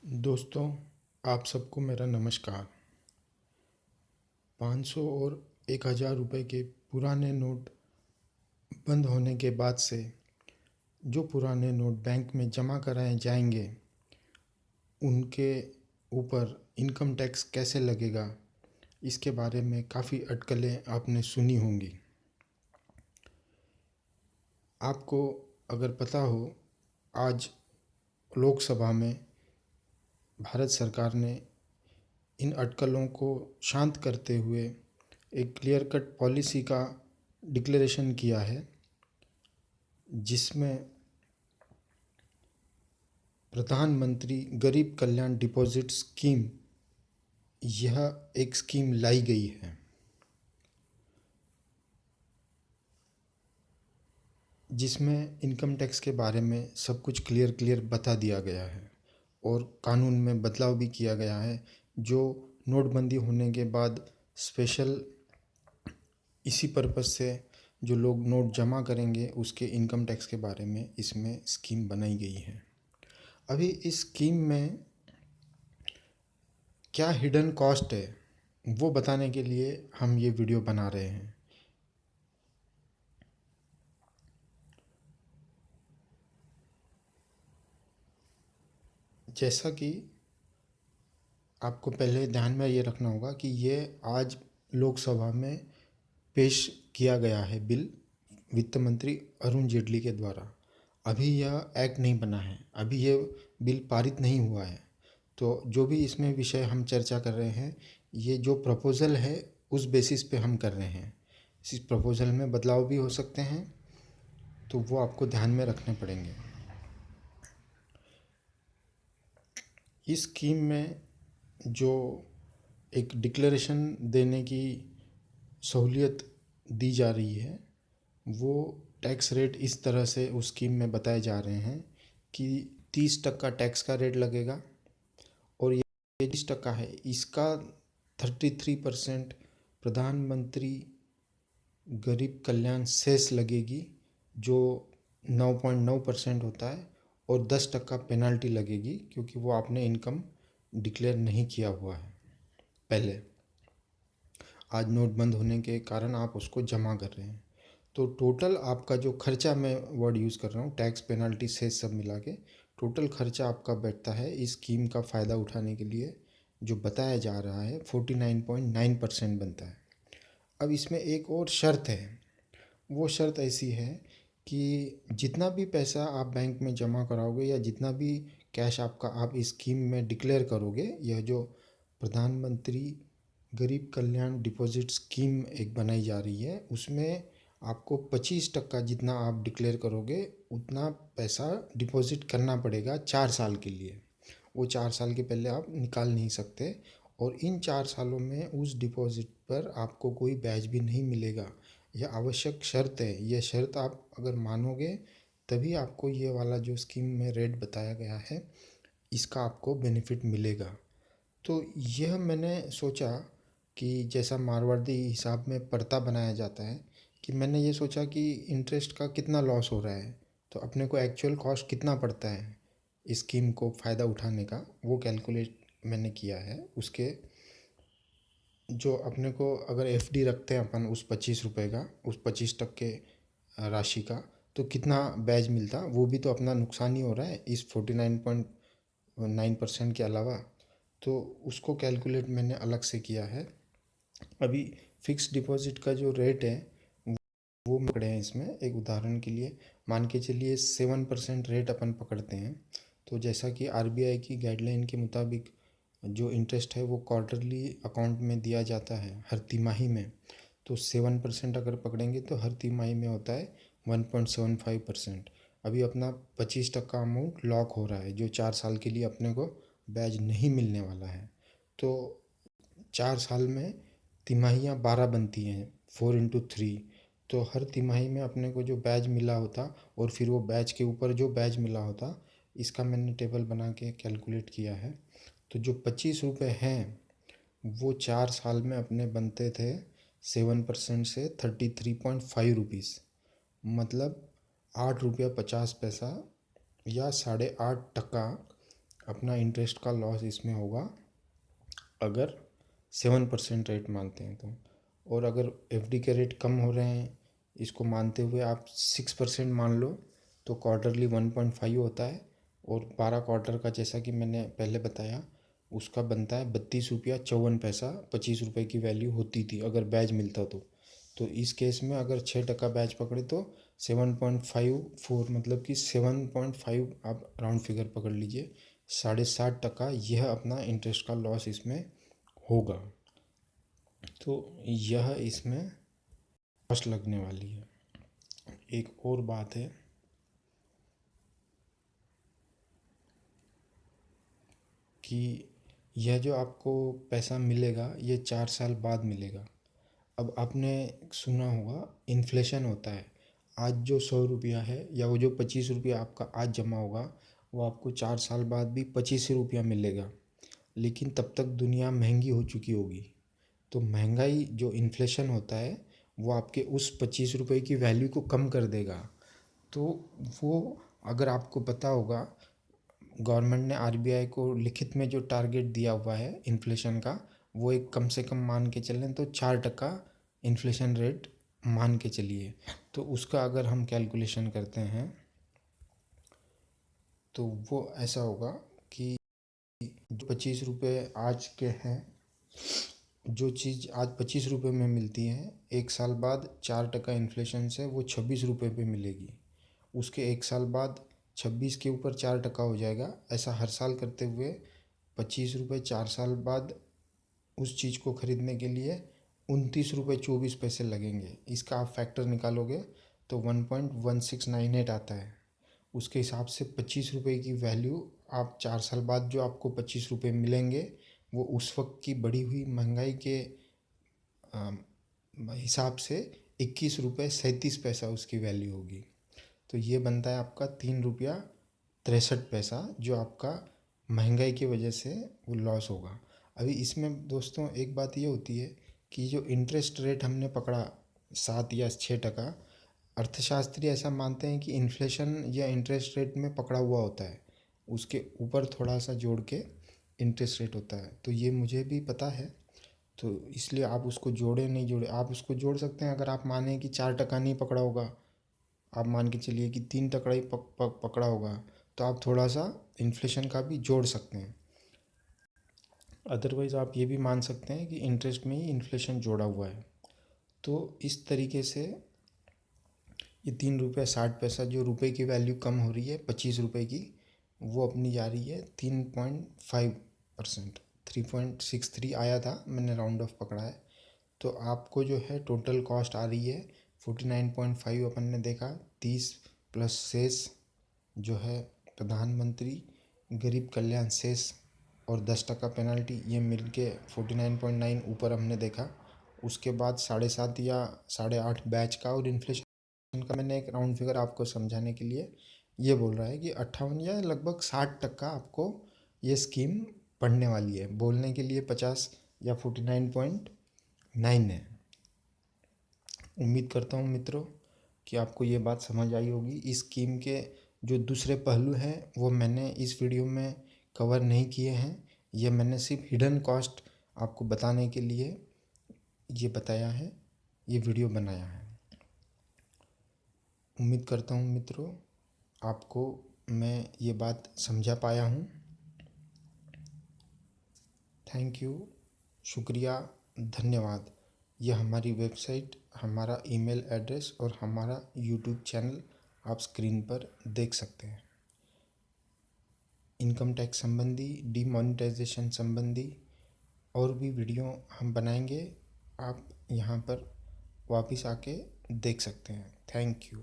दोस्तों, आप सबको मेरा नमस्कार। 500 और 1000 रुपये के पुराने नोट बंद होने के बाद से जो पुराने नोट बैंक में जमा कराए जाएंगे उनके ऊपर इनकम टैक्स कैसे लगेगा, इसके बारे में काफ़ी अटकलें आपने सुनी होंगी। आपको अगर पता हो, आज लोकसभा में भारत सरकार ने इन अटकलों को शांत करते हुए एक क्लियर कट पॉलिसी का डिक्लेरेशन किया है, जिसमें प्रधानमंत्री गरीब कल्याण डिपॉजिट स्कीम यह एक स्कीम लाई गई है, जिसमें इनकम टैक्स के बारे में सब कुछ क्लियर बता दिया गया है और कानून में बदलाव भी किया गया है। जो नोटबंदी होने के बाद स्पेशल इसी पर्पज़ से जो लोग नोट जमा करेंगे उसके इनकम टैक्स के बारे में इसमें स्कीम बनाई गई है। अभी इस स्कीम में क्या हिडन कॉस्ट है वो बताने के लिए हम ये वीडियो बना रहे हैं। जैसा कि आपको पहले ध्यान में ये रखना होगा कि ये आज लोकसभा में पेश किया गया है बिल वित्त मंत्री अरुण जेटली के द्वारा। अभी यह एक्ट नहीं बना है, अभी ये बिल पारित नहीं हुआ है। तो जो भी इसमें विषय हम चर्चा कर रहे हैं, ये जो प्रपोज़ल है उस बेसिस पे हम कर रहे हैं। इस प्रपोज़ल में बदलाव भी हो सकते हैं, तो वो आपको ध्यान में रखने पड़ेंगे। इस स्कीम में जो एक डिक्लेरेशन देने की सहूलियत दी जा रही है, वो टैक्स रेट इस तरह से उस स्कीम में बताए जा रहे हैं कि 30% टैक्स का रेट लगेगा और ये 30% है, इसका 33% प्रधानमंत्री गरीब कल्याण सेस लगेगी जो 9.9% होता है, और 10% पेनल्टी लगेगी क्योंकि वो आपने इनकम डिक्लेयर नहीं किया हुआ है पहले। आज नोट बंद होने के कारण आप उसको जमा कर रहे हैं, तो टोटल आपका जो खर्चा, मैं वर्ड यूज़ कर रहा हूँ, टैक्स पेनल्टी से सब मिला के टोटल खर्चा आपका बैठता है इस स्कीम का फ़ायदा उठाने के लिए जो बताया जा रहा है 49.9% बनता है। अब इसमें एक और शर्त है, वो शर्त ऐसी है कि जितना भी पैसा आप बैंक में जमा कराओगे या जितना भी कैश आपका आप इस स्कीम में डिक्लेयर करोगे, यह जो प्रधानमंत्री गरीब कल्याण डिपॉजिट स्कीम एक बनाई जा रही है, उसमें आपको 25% जितना आप डिक्लेयर करोगे उतना पैसा डिपॉजिट करना पड़ेगा 4 साल के लिए। वो 4 साल के पहले आप निकाल नहीं सकते, और इन 4 सालों में उस डिपॉजिट पर आपको कोई ब्याज भी नहीं मिलेगा। यह आवश्यक शर्त है। यह शर्त आप अगर मानोगे तभी आपको ये वाला जो स्कीम में रेट बताया गया है इसका आपको बेनिफिट मिलेगा। तो यह मैंने सोचा कि जैसा मारवाड़ी हिसाब में पड़ता बनाया जाता है, कि मैंने ये सोचा कि इंटरेस्ट का कितना लॉस हो रहा है, तो अपने को एक्चुअल कॉस्ट कितना पड़ता है इस स्कीम को फ़ायदा उठाने का, वो कैलकुलेट मैंने किया है। उसके जो अपने को अगर एफडी रखते हैं अपन उस 25 रुपये का, उस 25% राशि का, तो कितना ब्याज मिलता, वो भी तो अपना नुकसान ही हो रहा है इस 49.9% के अलावा। तो उसको कैलकुलेट मैंने अलग से किया है। अभी फिक्स डिपॉजिट का जो रेट है वो पकड़े हैं इसमें। एक उदाहरण के लिए मान के चलिए 7% रेट अपन पकड़ते हैं, तो जैसा कि आरबीआई की गाइडलाइन के मुताबिक जो इंटरेस्ट है वो क्वार्टरली अकाउंट में दिया जाता है हर तिमाही में। तो 7% अगर पकड़ेंगे तो हर तिमाही में होता है 1.75%। अभी अपना 25% अमाउंट लॉक हो रहा है जो 4 साल के लिए अपने को ब्याज नहीं मिलने वाला है। तो 4 साल में तिमाहियाँ 12 बनती हैं, 4 × 3। तो हर तिमाही में अपने को जो ब्याज मिला होता और फिर वो ब्याज के ऊपर जो ब्याज मिला होता, इसका मैंने टेबल बना के कैलकुलेट किया है। तो जो 25 रुपये हैं वो 4 साल में अपने बनते थे 7% से 33.5 रुपीज़, मतलब 8 रुपया 50 पैसा या 8.5% अपना इंटरेस्ट का लॉस इसमें होगा अगर 7% रेट मानते हैं तो। और अगर एफडी के रेट कम हो रहे हैं इसको मानते हुए आप 6% मान लो तो क्वार्टरली 1.5 होता है। और 12 क्वार्टर का जैसा कि मैंने पहले बताया उसका बनता है 32 रुपया 54 पैसा। 25 रुपये की वैल्यू होती थी अगर बैच मिलता तो इस केस में अगर 6% बैच पकड़े तो 7.54 मतलब कि 7.5 आप राउंड फिगर पकड़ लीजिए 7.5% यह अपना इंटरेस्ट का लॉस इसमें होगा। तो यह इसमें कॉस्ट लगने वाली है। एक और बात है कि यह जो आपको पैसा मिलेगा ये 4 साल बाद मिलेगा। अब आपने सुना होगा इन्फ्लेशन होता है। आज जो 100 रुपया है या वो जो 25 रुपया आपका आज जमा होगा वो आपको 4 साल बाद भी 25 रुपया मिलेगा। लेकिन तब तक दुनिया महंगी हो चुकी होगी। तो महंगाई जो इन्फ्लेशन होता है वो आपके उस 25 रुपये की वैल्यू को कम कर देगा। तो वो अगर आपको पता होगा गवर्नमेंट ने आरबीआई को लिखित में जो टारगेट दिया हुआ है इन्फ्लेशन का वो एक कम से कम मान के चलें तो 4% इन्फ्लेशन रेट मान के चलिए। तो उसका अगर हम कैलकुलेशन करते हैं तो वो ऐसा होगा कि जो 25 रुपये आज के हैं जो चीज़ आज 25 रुपये में मिलती है 1 साल बाद 4% इन्फ्लेशन से वो 26 रुपये पे मिलेगी। उसके 1 साल बाद 26 के ऊपर 4% हो जाएगा। ऐसा हर साल करते हुए 25 रुपये 4 साल बाद उस चीज़ को ख़रीदने के लिए 29 रुपये 24 पैसे लगेंगे। इसका आप फैक्टर निकालोगे तो 1.1698 आता है। उसके हिसाब से 25 रुपये की वैल्यू आप 4 साल बाद जो आपको 25 रुपये मिलेंगे वो उस वक्त की बढ़ी हुई महंगाई के हिसाब से 21 रुपये 37 पैसा उसकी वैल्यू होगी। तो ये बनता है आपका 3 रुपया 63 पैसा जो आपका महंगाई की वजह से वो लॉस होगा। अभी इसमें दोस्तों एक बात ये होती है कि जो इंटरेस्ट रेट हमने पकड़ा 7 या 6%, अर्थशास्त्री ऐसा मानते हैं कि इन्फ्लेशन या इंटरेस्ट रेट में पकड़ा हुआ होता है, उसके ऊपर थोड़ा सा जोड़ के इंटरेस्ट रेट होता है। तो ये मुझे भी पता है तो इसलिए आप उसको जोड़े नहीं जोड़े आप उसको जोड़ सकते हैं। अगर आप माने कि 4% नहीं पकड़ा होगा, आप मान के चलिए कि 3% ही पकड़ा होगा तो आप थोड़ा सा इन्फ्लेशन का भी जोड़ सकते हैं। अदरवाइज़ आप ये भी मान सकते हैं कि इंटरेस्ट में ही इन्फ्लेशन जोड़ा हुआ है। तो इस तरीके से ये 3 रुपया 60 पैसा जो रुपए की वैल्यू कम हो रही है 25 रुपये की वो अपनी जा रही है 3.5%। 3.63 आया था मैंने राउंड ऑफ पकड़ा है। तो आपको जो है टोटल कॉस्ट आ रही है 49.5 अपन ने देखा 30 प्लस सेस जो है प्रधानमंत्री गरीब कल्याण सेस और 10% पेनल्टी ये मिल के 49.9 ऊपर हमने देखा। उसके बाद 7.5 या 8.5 बैच का और इन्फ्लेशन का मैंने एक राउंड फिगर आपको समझाने के लिए ये बोल रहा है कि 58 या लगभग 60% आपको ये स्कीम पढ़ने वाली है। बोलने के लिए 50 या 49.9 है। उम्मीद करता हूँ मित्रों कि आपको ये बात समझ आई होगी। इस स्कीम के जो दूसरे पहलू हैं वो मैंने इस वीडियो में कवर नहीं किए हैं। ये मैंने सिर्फ हिडन कॉस्ट आपको बताने के लिए ये बताया है, ये वीडियो बनाया है। उम्मीद करता हूँ मित्रों आपको मैं ये बात समझा पाया हूँ। थैंक यू, शुक्रिया, धन्यवाद। यह हमारी वेबसाइट, हमारा ईमेल एड्रेस और हमारा यूट्यूब चैनल आप स्क्रीन पर देख सकते हैं। इनकम टैक्स संबंधी, डीमोनेटाइजेशन संबंधी और भी वीडियो हम बनाएंगे। आप यहाँ पर वापस आके देख सकते हैं। Thank you.